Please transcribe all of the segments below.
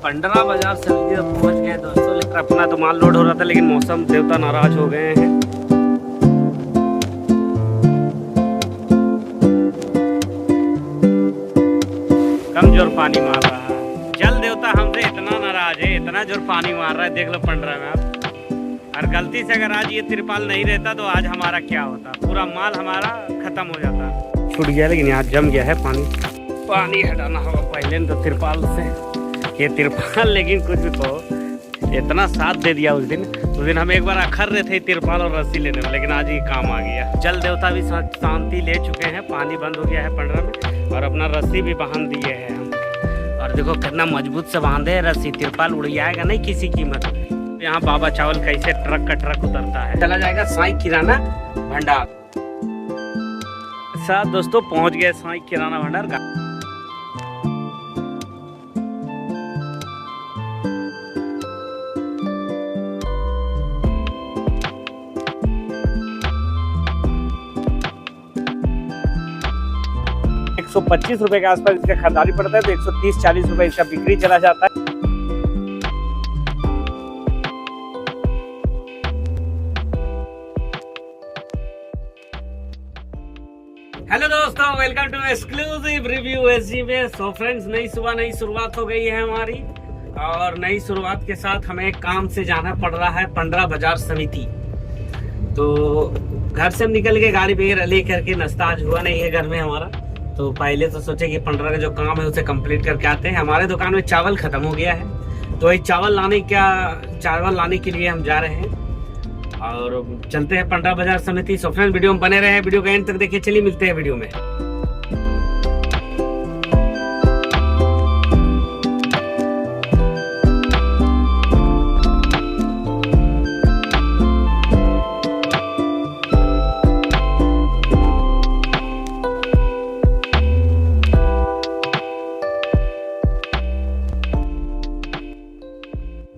पंडरा बाजार समिति तक पहुंच गए दोस्तों। लेकिन अपना तो माल लोड हो रहा था, लेकिन मौसम देवता नाराज हो गए हैं। कमजोर पानी मार रहा है, जल देवता हमसे इतना नाराज है, इतना जोर पानी मार रहा है। देख लो पंडरा में आप। और गलती से अगर आज ये तिरपाल नहीं रहता तो आज हमारा क्या होता, पूरा माल हमारा खत्म हो जाता। छूट गया, लेकिन यहाँ जम गया है पानी। पानी हटाना होगा पहले तो तिरपाल से। ये तिरपाल लेकिन कुछ भी कहो, इतना साथ दे दिया उस दिन हम एक बार अखर रहे थे तिरपाल और रस्सी लेने में, लेकिन आज ये काम आ गया। जल देवता भी शांति ले चुके हैं, पानी बंद हो गया है पंडरा में, और अपना रस्सी भी बांध दिए हैं हम। और देखो कितना मजबूत से बांधे है रस्सी, तिरपाल उड़ जाएगा नहीं किसी कीमत में। यहाँ बाबा चावल कैसे ट्रक का ट्रक उतरता है, चला जाएगा साई किराना भंडार। साथ दोस्तों पहुँच गए साई किराना भंडार का। 125 रुपए के आसपास इसका खरीदारी पड़ता है, तो 130-40 रुपए इसका बिक्री चला जाता है। हेलो दोस्तों, welcome to exclusive review SG में। सो फ्रेंड्स, नई सुबह नई शुरुआत हो गई है हमारी, और नई शुरुआत के साथ हमें काम से जाना पड़ रहा है पंडरा बाजार समिति। तो घर से हम निकल के गाड़ी पे ले करके, नाश्ता आज हुआ नहीं है घर में हमारा, तो पहले तो सोचे कि पंडरा का जो काम है उसे कंप्लीट करके आते हैं। हमारे दुकान में चावल खत्म हो गया है, तो वही चावल लाने के लिए हम जा रहे हैं और चलते हैं पंडरा बाजार समिति। सो फ्रेंड्स, वीडियो में बने रहे, वीडियो का एंड तक देखिए। चलिए मिलते हैं वीडियो में।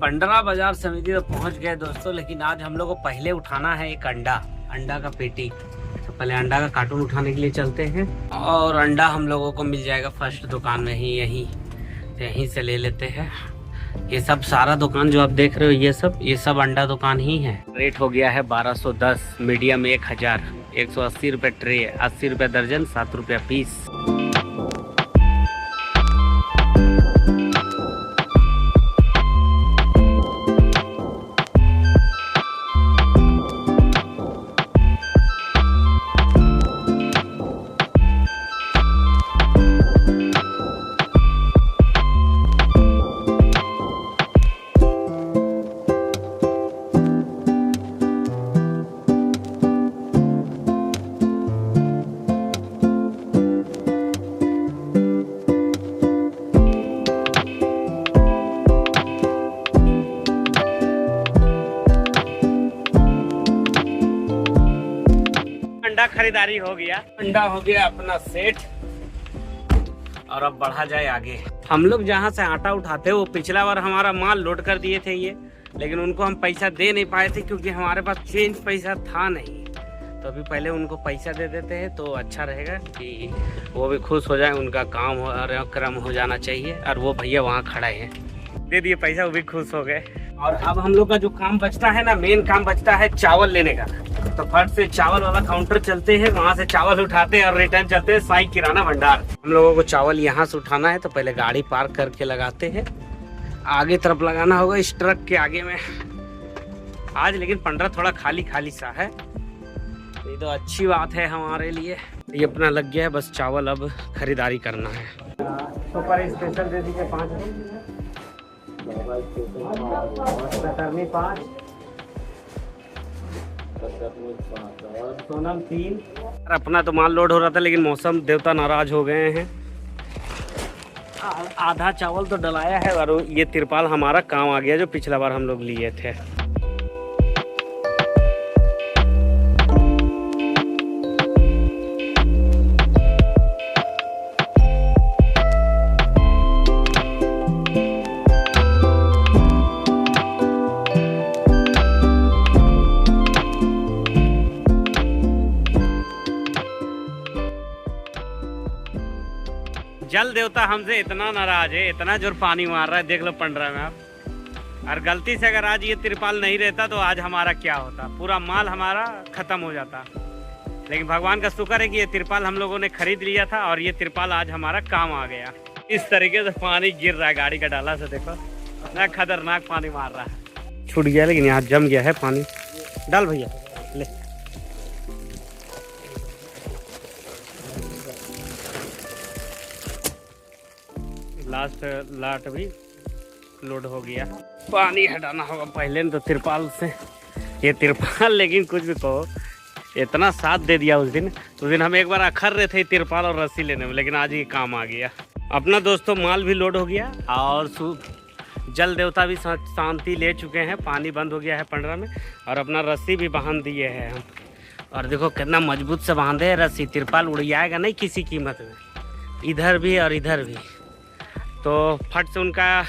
पंडरा बाजार समिति तो पहुंच गए दोस्तों, लेकिन आज हम लोग को पहले उठाना है एक अंडा का पेटी। तो पहले अंडा का कार्टून उठाने के लिए चलते हैं, और अंडा हम लोगों को मिल जाएगा फर्स्ट दुकान में ही, यहीं से ले लेते हैं। ये सब सारा दुकान जो आप देख रहे हो, ये सब अंडा दुकान ही है। रेट हो गया है 1210, मीडियम 1000, 180 रुपये ट्रे, 80 रुपये दर्जन, 7 रुपये पीस। अंडा खरीदारी हो गया, अंडा हो गया अपना सेट, और अब बढ़ा जाए आगे। हम लोग जहाँ से आटा उठाते हैं वो पिछला बार हमारा माल लोड कर दिए थे ये, लेकिन उनको हम पैसा दे नहीं पाए थे क्योंकि हमारे पास चेंज पैसा था नहीं। तो अभी पहले उनको पैसा दे देते हैं तो अच्छा रहेगा कि वो भी खुश हो जाए, उनका काम क्रम हो जाना चाहिए। और वो भैया वहाँ खड़ा है, दे दिए पैसा, वो भी खुश हो गए। और अब हम लोग का जो काम बचता है ना, मेन काम बचता है चावल लेने का। तो फट से चावल वाला काउंटर चलते हैं, वहाँ से चावल उठाते हैं और रिटर्न चलते हैं साई किराना भंडार। हम लोगों को चावल यहाँ से उठाना है, तो पहले गाड़ी पार्क करके लगाते हैं। आगे तरफ लगाना होगा इस ट्रक के आगे में। आज लेकिन पंडरा थोड़ा खाली खाली सा है, ये तो अच्छी बात है हमारे लिए। ये अपना लग गया है, बस चावल अब खरीदारी करना है। सुपर स्पेशल दे दीजिए 5, सोनम 3। अपना तो माल लोड हो रहा था, लेकिन मौसम देवता नाराज हो गए हैं। आधा चावल तो डलाया है, और ये तिरपाल हमारा काम आ गया जो पिछला बार हम लोग लिए थे। जल देवता हमसे इतना नाराज है, इतना जोर पानी मार रहा है, देख लो पंडरा में आप। और गलती से अगर आज ये तिरपाल नहीं रहता तो आज हमारा क्या होता, पूरा माल हमारा खत्म हो जाता। लेकिन भगवान का शुक्र है कि ये तिरपाल हम लोगों ने खरीद लिया था और ये तिरपाल आज हमारा काम आ गया। इस तरीके से पानी गिर रहा है गाड़ी का डाला से, देखो ना खतरनाक पानी मार रहा है। छूट गया लेकिन यहाँ जम गया है पानी। डाल भैया ले। लास्ट लाट भी लोड हो गया। पानी हटाना होगा पहले तो तिरपाल से। ये तिरपाल लेकिन कुछ भी कहो इतना साथ दे दिया उस दिन हम एक बार अखर रहे थे तिरपाल और रस्सी लेने में, लेकिन आज ये काम आ गया अपना। दोस्तों माल भी लोड हो गया और जल देवता भी शांति ले चुके हैं, पानी बंद हो गया है पंडरा में। और अपना रस्सी भी बांध दिए हैं हम। और देखो कितना मजबूत से बांधे है रस्सी, तिरपाल उड़ जाएगा नहीं किसी कीमत में। इधर भी और इधर भी। तो फट से उनका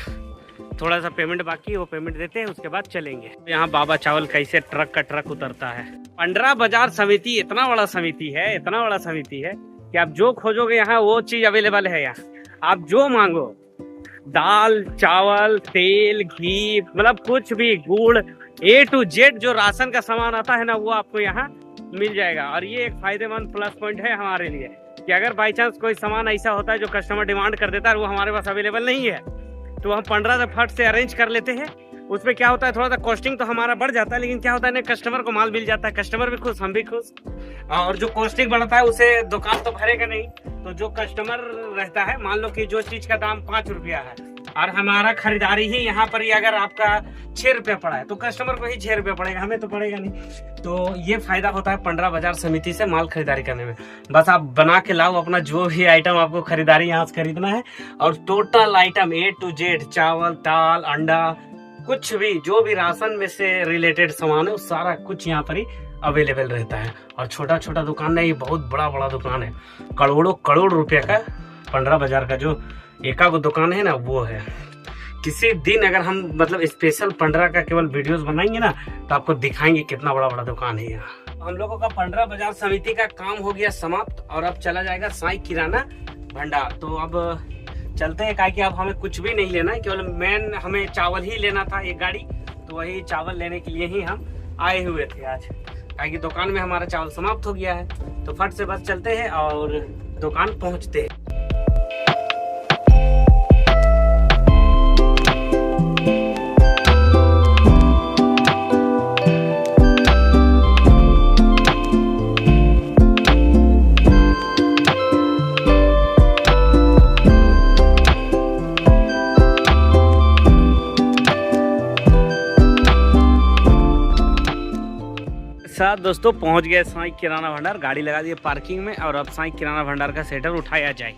थोड़ा सा पेमेंट बाकी है, वो पेमेंट देते हैं, उसके बाद चलेंगे। यहाँ बाबा चावल कैसे ट्रक का ट्रक उतरता है। पंडरा बाजार समिति इतना बड़ा समिति है, इतना बड़ा समिति है कि आप जो खोजोगे यहाँ वो चीज अवेलेबल है। यहाँ आप जो मांगो, दाल चावल तेल घी मतलब कुछ भी, गुड़ A to Z जो राशन का सामान आता है ना वो आपको यहाँ मिल जाएगा। और ये एक फायदेमंद प्लस पॉइंट है हमारे लिए कि अगर बाई चांस कोई सामान ऐसा होता है जो कस्टमर डिमांड कर देता है वो हमारे पास अवेलेबल नहीं है तो हम पंडरा से फट से अरेंज कर लेते हैं। उसमें क्या होता है थोड़ा सा कॉस्टिंग तो हमारा बढ़ जाता है, लेकिन क्या होता है ना कस्टमर को माल मिल जाता है, कस्टमर भी खुश हम भी खुश। और जो कॉस्टिंग बढ़ता है उसे दुकान तो भरेगा नहीं, तो जो कस्टमर रहता है, मान लो कि जो चीज का दाम 5 रुपया है और हमारा खरीदारी ही यहाँ पर ही अगर आपका 6 रुपया पड़ा है तो कस्टमर को ही 6 रुपया पड़ेगा, हमें तो पड़ेगा नहीं। तो ये फायदा होता है पंडरा बाजार समिति से माल खरीदारी करने में। बस आप बना के लाओ अपना जो भी आइटम आपको खरीदारी यहाँ से खरीदना है, और total item A to Z चावल दाल अंडा कुछ भी जो भी राशन में से रिलेटेड सामान है वो सारा कुछ यहाँ पर ही अवेलेबल रहता है। और छोटा छोटा दुकान नहीं, बहुत बड़ा बड़ा दुकान है। करोड़ों करोड़ रुपए का पंडरा बाजार का जो एका को दुकान है ना वो है। किसी दिन अगर हम मतलब स्पेशल पंडरा का केवल वीडियोस बनाएंगे ना तो आपको दिखाएंगे कितना बड़ा बड़ा दुकान है यहाँ। हम लोगों का पंडरा बाजार समिति का काम हो गया समाप्त और अब चला जाएगा साई किराना भंडार। तो अब चलते हैं, कि अब हमें कुछ भी नहीं लेना है, केवल मेन हमें चावल ही लेना था एक गाड़ी। तो वही चावल लेने के लिए ही हम आए हुए थे आज, कि दुकान में हमारा चावल समाप्त हो गया है। तो फट से बस चलते हैं और दुकान पहुंचते हैं। साथ दोस्तों पहुंच गए साई किराना भंडार, गाड़ी लगा दी पार्किंग में और अब साई किराना भंडार का सेटर उठाया जाए।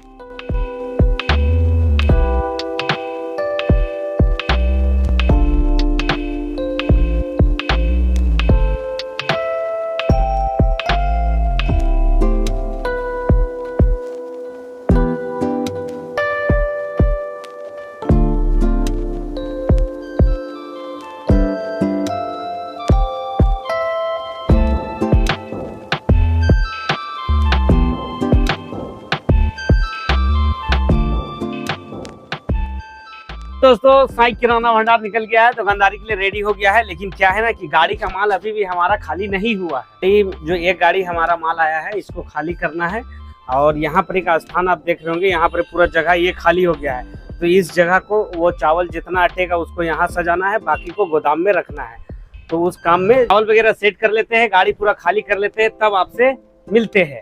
दोस्तों साई किराना भंडार निकल गया है, दुकानदारी के लिए रेडी हो गया है। लेकिन क्या है ना कि गाड़ी का माल अभी भी हमारा खाली नहीं हुआ है। जो एक गाड़ी हमारा माल आया है इसको खाली करना है। और यहाँ पर एक स्थान आप देख रहे होंगे, यहाँ पर पूरा जगह ये खाली हो गया है। तो इस जगह को वो चावल जितना अटेगा उसको यहाँ सजाना है, बाकी को गोदाम में रखना है। तो उस काम में चावल वगैरह सेट कर लेते हैं, गाड़ी पूरा खाली कर लेते हैं, तब आपसे मिलते हैं।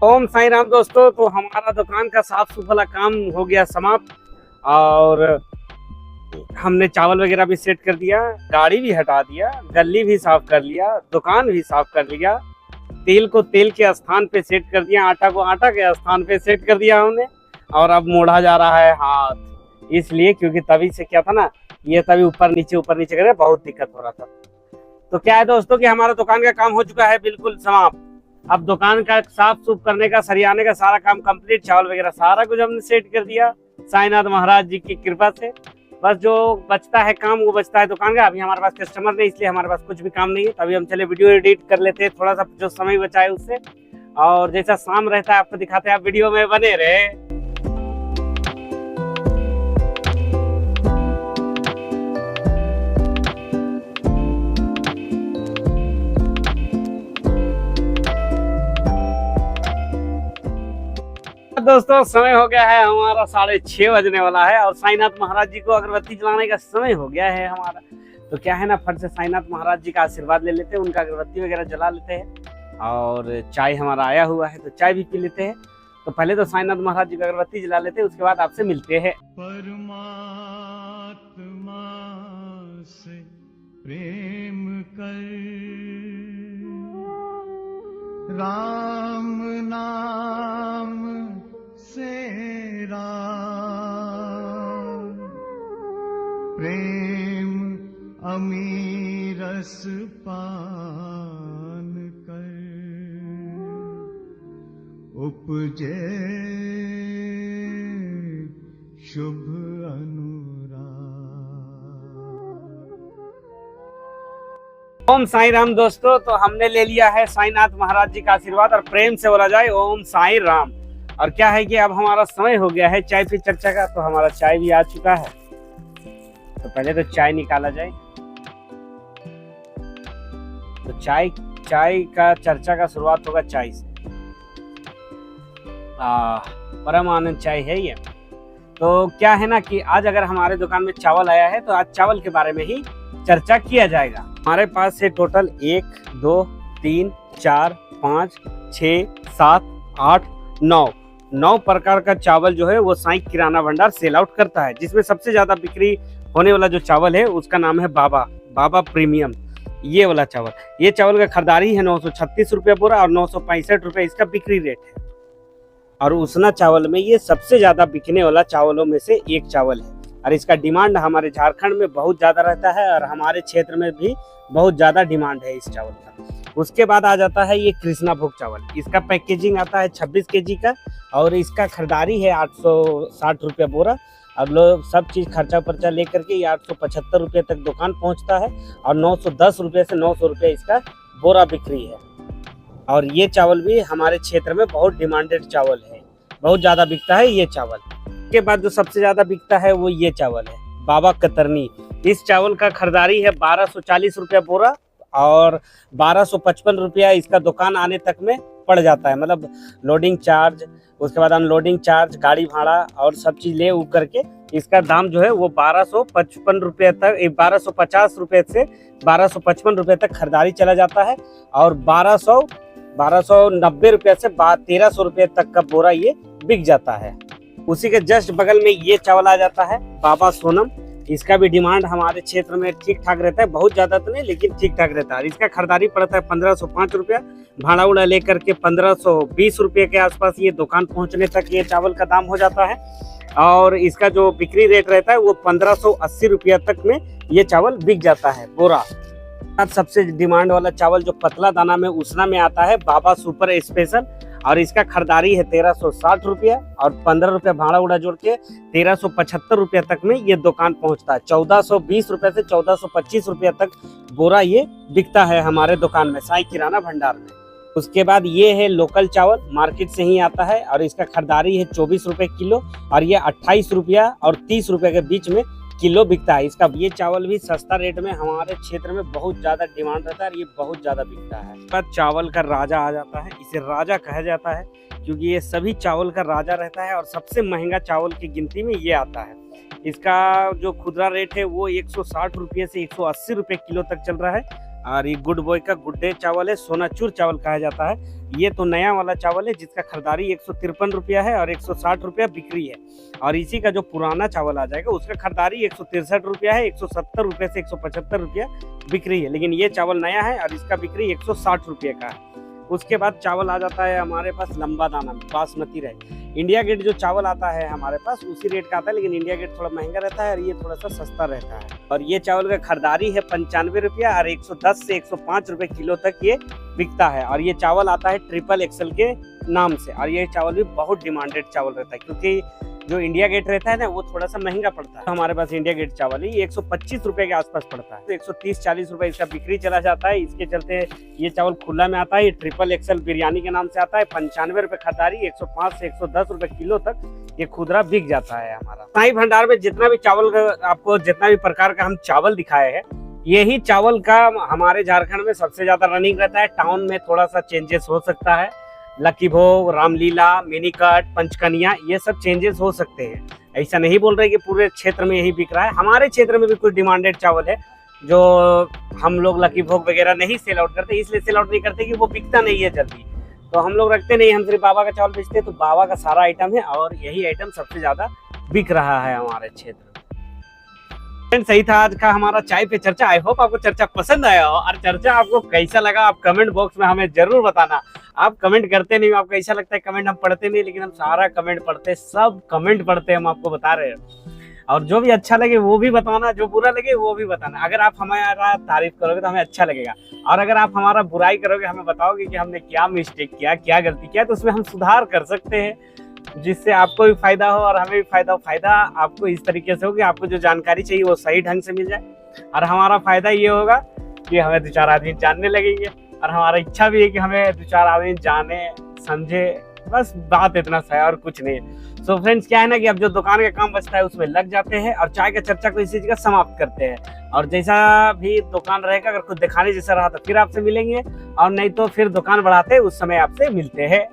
ओम साई राम दोस्तों। तो हमारा दुकान का साफ सुथरा काम हो गया समाप्त और हमने चावल वगैरह भी सेट कर दिया, गाड़ी भी हटा दिया, गली भी साफ कर लिया, दुकान भी साफ कर लिया, तेल को तेल के स्थान पे सेट कर दिया, आटा को आटा के स्थान पे सेट कर दिया हमने। और अब मोड़ा जा रहा है हाथ, इसलिए क्योंकि तभी से क्या था ना, ये तभी ऊपर नीचे करे, बहुत दिक्कत हो रहा था। तो क्या है दोस्तों कि हमारा दुकान का काम हो चुका है बिल्कुल समाप्त। अब दुकान का साफ सुफ करने का, सरियाने का सारा काम कंप्लीट, चावल वगैरह सारा कुछ हमने सेट कर दिया साईनाथ महाराज जी की कृपा से। बस जो बचता है काम वो बचता है दुकान का। अभी हमारे पास कस्टमर नहीं, इसलिए हमारे पास कुछ भी काम नहीं है। तभी हम चले वीडियो एडिट कर लेते हैं, थोड़ा सा जो समय बचा है उससे। और जैसा शाम रहता है आपको दिखाते हैं, आप वीडियो में बने रहे। दोस्तों समय हो गया है हमारा 6:30 बजने वाला है और साईनाथ महाराज जी को अगरबत्ती जलाने का समय हो गया है हमारा। तो क्या है ना, फट से साईनाथ महाराज जी का आशीर्वाद ले लेते हैं, उनका अगरबत्ती वगैरह जला लेते हैं। और चाय हमारा आया हुआ है तो चाय भी पी लेते हैं। तो पहले तो साईनाथ महाराज जी का अगरबत्ती जला लेते हैं, उसके बाद आपसे मिलते हैं। परमात्मा से प्रेम कर, राम नाम से राम, प्रेम अमीरस पान कर, उपजे शुभ ओम साई राम दोस्तों। तो हमने ले लिया है साईनाथ महाराज जी का आशीर्वाद और प्रेम से बोला जाए ओम साई राम। और क्या है कि अब हमारा समय हो गया है चाय पे चर्चा का। तो हमारा चाय भी आ चुका है, तो पहले तो चाय निकाला जाए। तो चाय का चर्चा का शुरुआत होगा चाय से। परम आनंद चाय है ये। तो क्या है ना कि आज अगर हमारे दुकान में चावल आया है तो आज चावल के बारे में ही चर्चा किया जाएगा। हमारे पास से टोटल 1 2 3 4 5 6 7 8 9 प्रकार का चावल जो है वो साई किराना भंडार सेल आउट करता है। जिसमें सबसे ज्यादा बिक्री होने वाला जो चावल है उसका नाम है बाबा प्रीमियम। ये वाला चावल, ये चावल का खरीदारी है 936 रुपये बोरा और 965 रुपये इसका बिक्री रेट है। और उसना चावल में ये सबसे ज्यादा बिकने वाला चावलों में से एक चावल है और इसका डिमांड हमारे झारखंड में बहुत ज्यादा रहता है और हमारे क्षेत्र में भी बहुत ज्यादा डिमांड है इस चावल का। उसके बाद आ जाता है ये कृष्णा भोग चावल। इसका पैकेजिंग आता है 26 kg का और इसका खरीदारी है 860 रुपये बोरा। और लोग सब चीज़ खर्चा पर्चा लेकर के ये 875 रुपये तक दुकान पहुंचता है और 910 रुपये से 900 रुपये इसका बोरा बिक्री है। और ये चावल भी हमारे क्षेत्र में बहुत डिमांडेड चावल है, बहुत ज़्यादा बिकता है ये चावल। के बाद जो सबसे ज्यादा बिकता है वो ये चावल है बाबा कतरनी। इस चावल का खरीदारी है 1240 रुपया बोरा और 1255 रुपया इसका दुकान आने तक में पड़ जाता है। मतलब लोडिंग चार्ज, उसके बाद अनलोडिंग चार्ज, गाड़ी भाड़ा और सब चीज ले उ करके इसका दाम जो है वो 1255 रुपये तक, 1250 रुपये से 1255 रुपये तक खरीदारी चला जाता है। और 1290 रुपये से 1300 रुपये तक का बोरा ये बिक जाता है। उसी के जस्ट बगल में ये चावल आ जाता है बाबा सोनम। इसका भी डिमांड हमारे क्षेत्र में ठीक ठाक रहता है, बहुत ज्यादा तो नहीं लेकिन ठीक ठाक रहता है। इसका खरीदारी पड़ता है 1505 रुपया, भाड़ा उड़ा लेकर के 1520 रुपये के आसपास ये दुकान पहुंचने तक ये चावल का दाम हो जाता है। और इसका जो बिक्री रेट रहता है वो 1580 रुपया तक में ये चावल बिक जाता है बोरा। सबसे डिमांड वाला चावल जो पतला दाना में उसना में आता है बाबा सुपर स्पेशल और इसका खरीदारी है 1360 रुपया और 15 रुपया भाड़ा उड़ा जोड़ के 1375 रुपया तक में ये दुकान पहुंचता है। 1420 रुपये से 1425 रुपया तक बोरा ये बिकता है हमारे दुकान में साई किराना भंडार में। उसके बाद ये है लोकल चावल, मार्केट से ही आता है और इसका खरीदारी है 24 रुपये किलो और ये 28 रुपया और 30 रुपये के बीच में किलो बिकता है इसका। ये चावल भी सस्ता रेट में हमारे क्षेत्र में बहुत ज्यादा डिमांड रहता है और ये बहुत ज्यादा बिकता है। बाद चावल का राजा आ जाता है, इसे राजा कहा जाता है क्योंकि ये सभी चावल का राजा रहता है और सबसे महंगा चावल की गिनती में ये आता है। इसका जो खुदरा रेट है वो 160 रुपये से 180 रुपये किलो तक चल रहा है और ये गुड बॉय का गुड डे चावल है, सोनाचूर चावल कहा जाता है। ये तो नया वाला चावल है जिसका खरीदारी 153 रुपया है और 160 रुपया बिक्री है। और इसी का जो पुराना चावल आ जाएगा उसका खरीदारी 163 रुपया है, 170 रुपये से 175 रुपया बिक्री है। लेकिन ये चावल नया है और इसका बिक्री 160 रुपये का है। उसके बाद चावल आ जाता है हमारे पास लंबा दाना में, बासमती राइस। इंडिया गेट जो चावल आता है हमारे पास उसी रेट का आता है, लेकिन इंडिया गेट थोड़ा महंगा रहता है और ये थोड़ा सा सस्ता रहता है। और ये चावल का खरीदारी है 95 रुपया और 110 से 105 रुपये किलो तक ये बिकता है। और ये चावल आता है ट्रिपल एक्सल के नाम से। और ये चावल भी बहुत डिमांडेड चावल रहता है, क्योंकि जो इंडिया गेट रहता है ना वो थोड़ा सा महंगा पड़ता है। तो हमारे पास इंडिया गेट चावल ही 125 रुपए के आसपास पड़ता है, तो 130-40 रुपए इसका बिक्री चला जाता है। इसके चलते ये चावल खुला में आता है। ये ट्रिपल एक्सल बिरयानी के नाम से आता है। 95 रुपए खरीदारी, 105 से 110 रुपए किलो तक ये खुदरा बिक जाता है हमारा। साईं भंडार में जितना भी चावल आपको जितना भी प्रकार का हम चावल दिखाए हैं, यही चावल का हमारे झारखंड में सबसे ज्यादा रनिंग रहता है। टाउन में थोड़ा सा चेंजेस हो सकता है, लकी भोग, रामलीला, मिनीकट, पंचकनिया, ये सब चेंजेस हो सकते हैं। ऐसा नहीं बोल रहे कि पूरे क्षेत्र में यही बिक रहा है। हमारे क्षेत्र में भी कुछ डिमांडेड चावल है जो हम लोग लकी भोग वगैरह नहीं सेल आउट करते, इसलिए सेल आउट नहीं करते कि वो बिकता नहीं है जल्दी, तो हम लोग रखते नहीं। हम सिर्फ बाबा का चावल बेचते हैं, तो बाबा का सारा आइटम है और यही आइटम सबसे ज्यादा बिक रहा है हमारे क्षेत्र में। सही था आज का हमारा चाय पे चर्चा। आई होप आपको चर्चा पसंद आया हो, और चर्चा आपको कैसा लगा आप कमेंट बॉक्स में हमें जरूर बताना। आप कमेंट करते नहीं, आपको ऐसा लगता है कमेंट हम पढ़ते नहीं, लेकिन हम सारा कमेंट पढ़ते, सब कमेंट पढ़ते, हम आपको बता रहे हैं। और जो भी अच्छा लगे वो भी बताना, जो बुरा लगे वो भी बताना। अगर आप हमारा तारीफ करोगे तो हमें अच्छा लगेगा, और अगर आप हमारा बुराई करोगे, हमें बताओगे कि हमने क्या मिस्टेक किया, क्या गलती किया, तो उसमें हम सुधार कर सकते हैं, जिससे आपको भी फायदा हो और हमें भी फायदा हो। फायदा आपको इस तरीके से हो कि आपको जो जानकारी चाहिए वो सही ढंग से मिल जाए, और हमारा फायदा ये होगा कि हमें 2-4 आदमी जानने लगेंगे, और हमारा इच्छा भी है कि हमें 2-4 आदमी जाने समझे। बस बात इतना सा है और कुछ नहीं है। सो फ्रेंड्स, क्या है ना कि अब जो दुकान का काम बचता है उसमें लग जाते हैं और चाय का चर्चा को इसी जगह समाप्त करते हैं। और जैसा भी दुकान रहेगा, अगर कुछ दिखाने जैसा रहा तो फिर आपसे मिलेंगे, और नहीं तो फिर दुकान बढ़ाते उस समय आपसे मिलते हैं।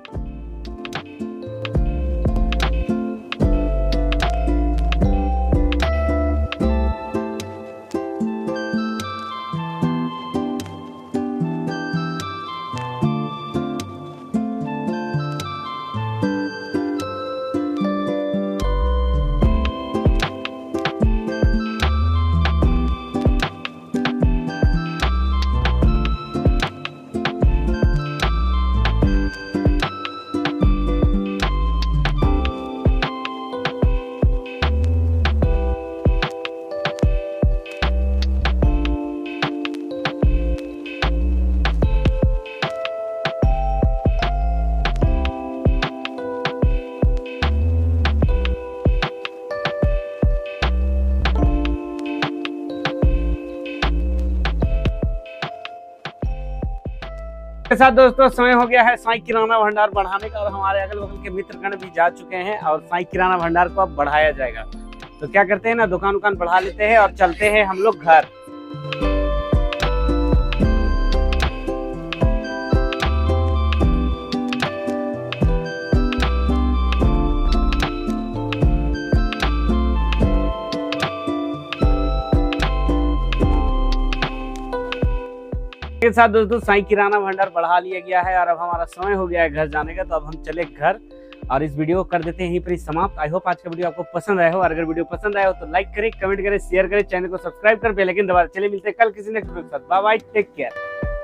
के साथ दोस्तों समय हो गया है साईं किराना भंडार बढ़ाने का, और हमारे अगल बगल के मित्रगण भी जा चुके हैं, और साईं किराना भंडार को अब बढ़ाया जाएगा। तो क्या करते हैं ना, दुकान बढ़ा लेते हैं और चलते हैं हम लोग घर। के साथ दोस्तों साईं किराना भंडार बढ़ा लिया गया है, और अब हमारा समय हो गया है घर जाने का। तो अब हम चले घर, और इस वीडियो को कर देते हैं यहीं पर समाप्त। आई होप आज का वीडियो आपको पसंद आया हो, और अगर वीडियो पसंद आया हो तो लाइक करें, कमेंट करें, शेयर करें, चैनल को सब्सक्राइब कर बेल आइकन दबा। चलिए मिलते हैं कल किसी नेक्स्ट वीडियो के साथ। Bye bye, take care.